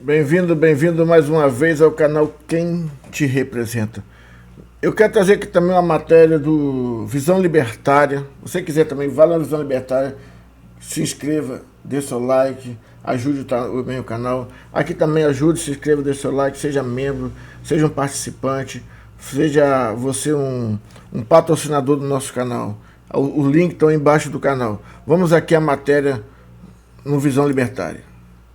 Bem-vindo mais uma vez ao canal Quem Te Representa. Eu quero trazer aqui também uma matéria do Visão Libertária. Se você quiser também, vá lá na Visão Libertária, se inscreva, dê seu like, ajude o canal. Aqui também ajude, se inscreva, dê seu like, seja membro, seja um participante, seja você um patrocinador do nosso canal. O link está embaixo do canal. Vamos aqui à matéria no Visão Libertária.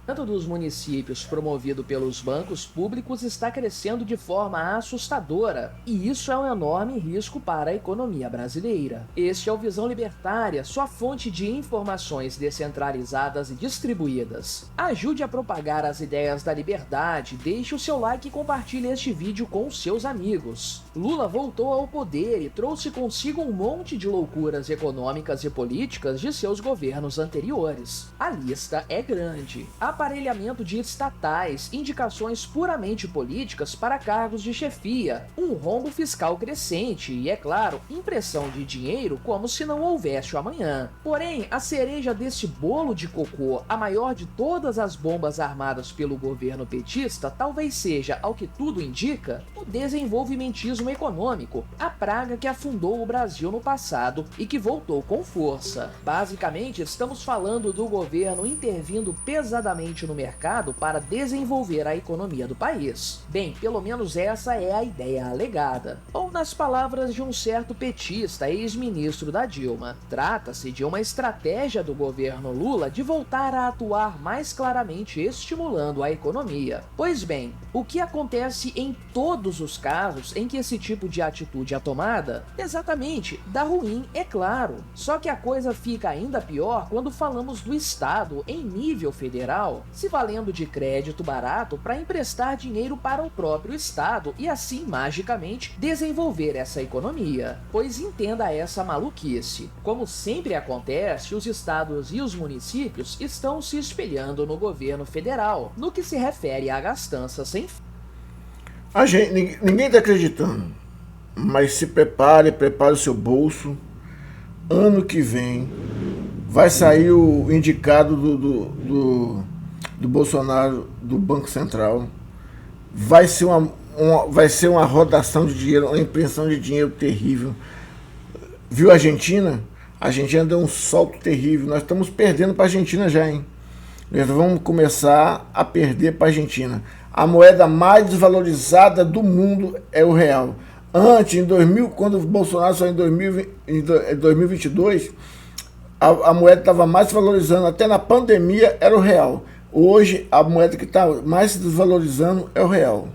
O aumento dos municípios promovido pelos bancos públicos está crescendo de forma assustadora, e isso é um enorme risco para a economia brasileira. Este é o Visão Libertária, sua fonte de informações descentralizadas e distribuídas. Ajude a propagar as ideias da liberdade, deixe o seu like e compartilhe este vídeo com seus amigos. Lula voltou ao poder e trouxe consigo um monte de loucuras econômicas e políticas de seus governos anteriores. A lista é grande. Aparelhamento de estatais, indicações puramente políticas para cargos de chefia, um rombo fiscal crescente e, é claro, impressão de dinheiro como se não houvesse o amanhã. Porém, a cereja desse bolo de cocô, a maior de todas as bombas armadas pelo governo petista, talvez seja, ao que tudo indica, o desenvolvimentismo econômico, a praga que afundou o Brasil no passado e que voltou com força. Basicamente, estamos falando do governo intervindo pesadamente no mercado para desenvolver a economia do país. Bem, pelo menos essa é a ideia alegada. Ou nas palavras de um certo petista, ex-ministro da Dilma, trata-se de uma estratégia do governo Lula de voltar a atuar mais claramente estimulando a economia. Pois bem, o que acontece em todos os casos em que esse tipo de atitude é tomada? Exatamente, dá ruim, é claro. Só que a coisa fica ainda pior quando falamos do Estado em nível federal, se valendo de crédito barato para emprestar dinheiro para o próprio Estado e assim, magicamente, desenvolver essa economia. Pois entenda essa maluquice. Como sempre acontece, os estados e os municípios estão se espelhando no governo federal, no que se refere à gastança sem fim. Ninguém está acreditando, mas se prepare o seu bolso. Ano que vem vai sair o indicado do Bolsonaro do Banco Central. Vai ser uma rodação de dinheiro, uma impressão de dinheiro terrível. Viu a Argentina? A Argentina deu um salto terrível. Nós estamos perdendo para a Argentina já, hein? Nós vamos começar a perder para a Argentina. A moeda mais desvalorizada do mundo é o real. Antes, em 2000, quando o Bolsonaro saiu em 2022, a moeda estava mais valorizando, até na pandemia era o real. Hoje, a moeda que está mais se desvalorizando é o real.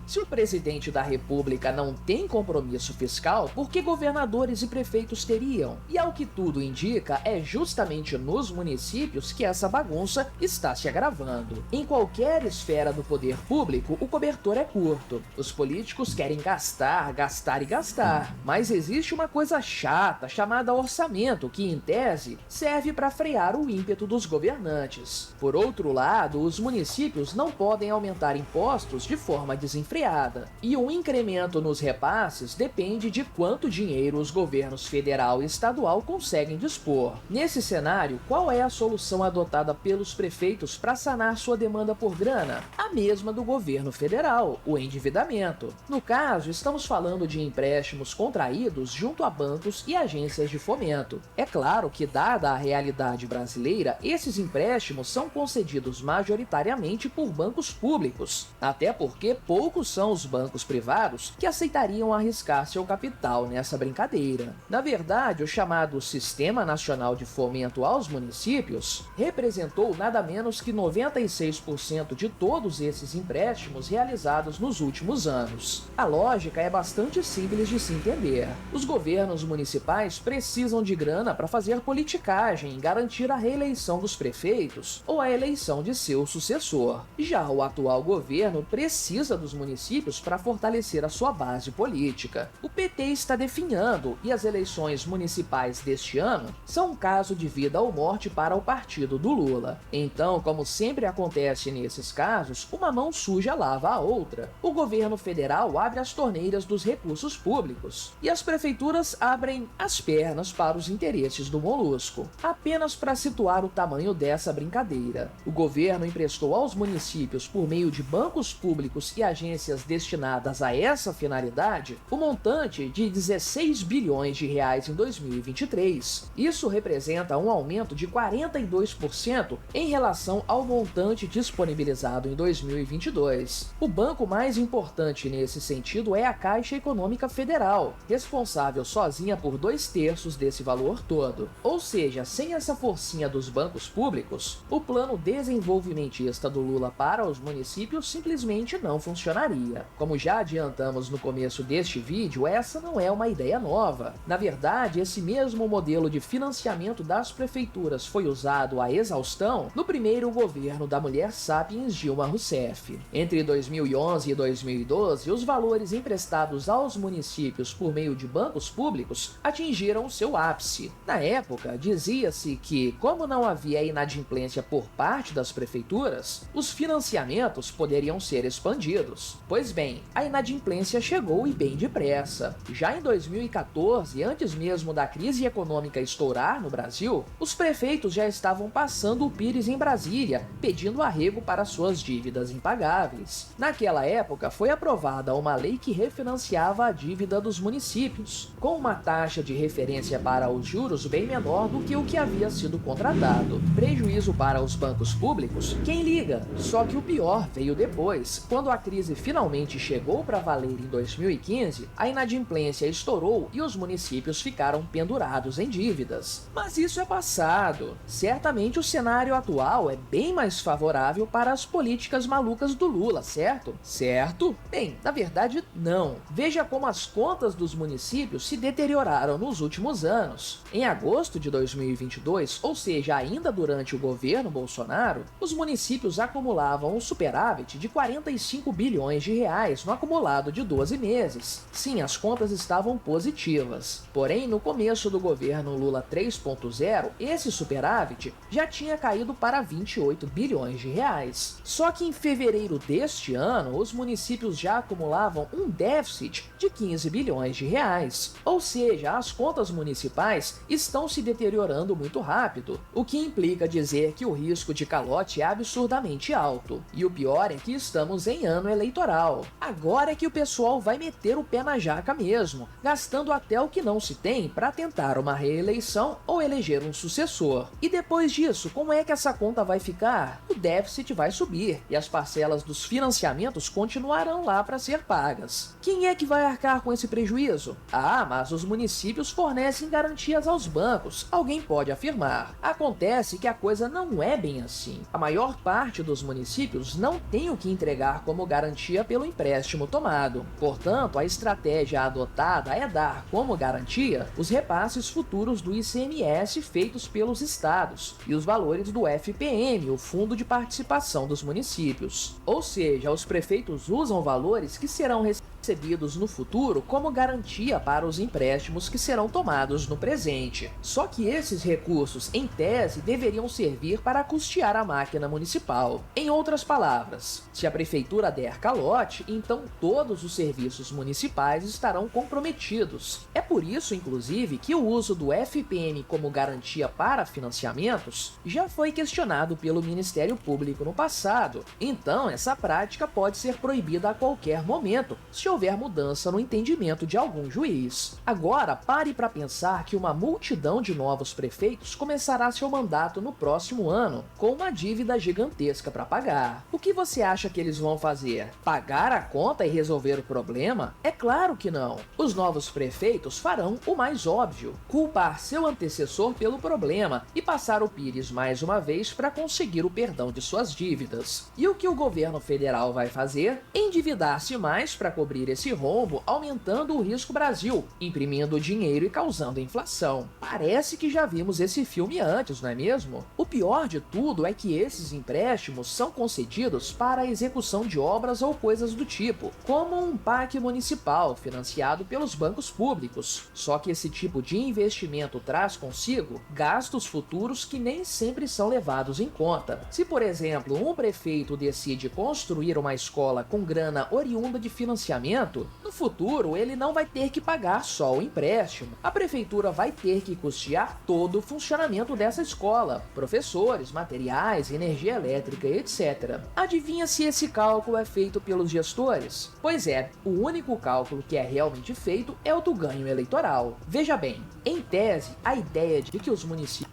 Se o presidente da República não tem compromisso fiscal, por que governadores e prefeitos teriam? E ao que tudo indica, é justamente nos municípios que essa bagunça está se agravando. Em qualquer esfera do poder público, o cobertor é curto. Os políticos querem gastar, gastar e gastar. Mas existe uma coisa chata chamada orçamento, que, em tese, serve para frear o ímpeto dos governantes. Por outro lado, os municípios não podem aumentar impostos de forma desenfreada, e um incremento nos repasses depende de quanto dinheiro os governos federal e estadual conseguem dispor. Nesse cenário, qual é a solução adotada pelos prefeitos para sanar sua demanda por grana? A mesma do governo federal, o endividamento. No caso, estamos falando de empréstimos contraídos junto a bancos e agências de fomento. É claro que, dada a realidade brasileira, esses empréstimos são concedidos majoritariamente por bancos públicos, até porque poucos são os bancos privados que aceitariam arriscar seu capital nessa brincadeira. Na verdade, o chamado Sistema Nacional de Fomento aos Municípios representou nada menos que 96% de todos esses empréstimos realizados nos últimos anos. A lógica é bastante simples de se entender. Os governos municipais precisam de grana para fazer politicagem e garantir a reeleição dos prefeitos ou a eleição de seu sucessor. Já o atual governo precisa força dos municípios para fortalecer a sua base política. O PT está definhando e as eleições municipais deste ano são um caso de vida ou morte para o partido do Lula. Então, como sempre acontece nesses casos, uma mão suja lava a outra. O governo federal abre as torneiras dos recursos públicos e as prefeituras abrem as pernas para os interesses do molusco. Apenas para situar o tamanho dessa brincadeira, o governo emprestou aos municípios, por meio de bancos públicos e agências destinadas a essa finalidade, o montante de 16 bilhões de reais em 2023. Isso representa um aumento de 42% em relação ao montante disponibilizado em 2022. O banco mais importante nesse sentido é a Caixa Econômica Federal, responsável sozinha por 2/3 desse valor todo. Ou seja, sem essa forcinha dos bancos públicos, o plano desenvolvimentista do Lula para os municípios simplesmente não funcionaria. Como já adiantamos no começo deste vídeo, essa não é uma ideia nova. Na verdade, esse mesmo modelo de financiamento das prefeituras foi usado à exaustão no primeiro governo da mulher sapiens Dilma Rousseff. Entre 2011 e 2012, os valores emprestados aos municípios por meio de bancos públicos atingiram seu ápice. Na época, dizia-se que, como não havia inadimplência por parte das prefeituras, os financiamentos poderiam ser expandidos. Pois bem, a inadimplência chegou e bem depressa. Já em 2014, antes mesmo da crise econômica estourar no Brasil, os prefeitos já estavam passando o pires em Brasília, pedindo arrego para suas dívidas impagáveis. Naquela época, foi aprovada uma lei que refinanciava a dívida dos municípios, com uma taxa de referência para os juros bem menor do que o que havia sido contratado. Prejuízo para os bancos públicos? Quem liga? Só que o pior veio depois. Quando a crise finalmente chegou para valer em 2015, a inadimplência estourou e os municípios ficaram pendurados em dívidas. Mas isso é passado. Certamente o cenário atual é bem mais favorável para as políticas malucas do Lula, certo? Certo? Bem, na verdade, não. Veja como as contas dos municípios se deterioraram nos últimos anos. Em agosto de 2022, ou seja, ainda durante o governo Bolsonaro, os municípios acumulavam um superávit de 45 bilhões de reais no acumulado de 12 meses. Sim, as contas estavam positivas. Porém, no começo do governo Lula 3.0, esse superávit já tinha caído para 28 bilhões de reais. Só que em fevereiro deste ano, os municípios já acumulavam um déficit de 15 bilhões de reais. Ou seja, as contas municipais estão se deteriorando muito rápido, o que implica dizer que o risco de calote é absurdamente alto. E o pior é que estamos em ano eleitoral. Agora é que o pessoal vai meter o pé na jaca mesmo, gastando até o que não se tem para tentar uma reeleição ou eleger um sucessor. E depois disso, como é que essa conta vai ficar? O déficit vai subir e as parcelas dos financiamentos continuarão lá para ser pagas. Quem é que vai arcar com esse prejuízo? Ah, mas os municípios fornecem garantias aos bancos, alguém pode afirmar. Acontece que a coisa não é bem assim. A maior parte dos municípios não tem o que entregar como garantia pelo empréstimo tomado. Portanto, a estratégia adotada é dar como garantia os repasses futuros do ICMS feitos pelos estados e os valores do FPM, o Fundo de Participação dos Municípios. Ou seja, os prefeitos usam valores que serão recebidos no futuro como garantia para os empréstimos que serão tomados no presente. Só que esses recursos, em tese, deveriam servir para custear a máquina municipal. Em outras palavras, se a prefeitura der calote, então todos os serviços municipais estarão comprometidos. É por isso, inclusive, que o uso do FPM como garantia para financiamentos já foi questionado pelo Ministério Público no passado. Então, essa prática pode ser proibida a qualquer momento, se houver mudança no entendimento de algum juiz. Agora, pare para pensar que uma multidão de novos prefeitos começará seu mandato no próximo ano, com uma dívida gigantesca para pagar. O que você acha que eles vão fazer? Pagar a conta e resolver o problema? É claro que não. Os novos prefeitos farão o mais óbvio: culpar seu antecessor pelo problema e passar o pires mais uma vez para conseguir o perdão de suas dívidas. E o que o governo federal vai fazer? Endividar-se mais para cobrir cobrir esse rombo aumentando o risco Brasil, imprimindo dinheiro e causando inflação. Parece que já vimos esse filme antes, não é mesmo? O pior de tudo é que esses empréstimos são concedidos para a execução de obras ou coisas do tipo, como um parque municipal financiado pelos bancos públicos. Só que esse tipo de investimento traz consigo gastos futuros que nem sempre são levados em conta. Se, por exemplo, um prefeito decide construir uma escola com grana oriunda de financiamento, no futuro ele não vai ter que pagar só o empréstimo. A prefeitura vai ter que custear todo o funcionamento dessa escola, professores, materiais, energia elétrica, etc. Adivinha se esse cálculo é feito pelos gestores? Pois é, o único cálculo que é realmente feito é o do ganho eleitoral. Veja bem, em tese, a ideia de que os municípios...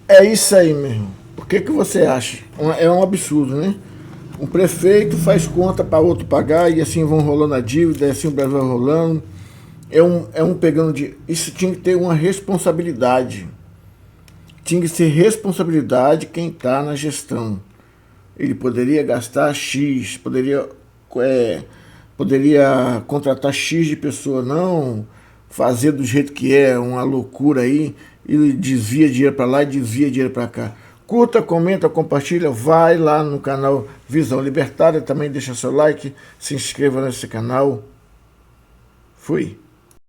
É isso aí mesmo. O que você acha? É um absurdo, né? Um prefeito faz conta para outro pagar e assim vão rolando a dívida, e assim o Brasil vai rolando. É um pegando de... Isso tinha que ter uma responsabilidade. Tinha que ser responsabilidade quem está na gestão. Ele poderia gastar X, poderia contratar X de pessoa, não fazer do jeito que é, uma loucura aí, e desvia dinheiro para lá e desvia dinheiro para cá. Curta, comenta, compartilha, vai lá no canal Visão Libertária, também deixa seu like, se inscreva nesse canal. Fui.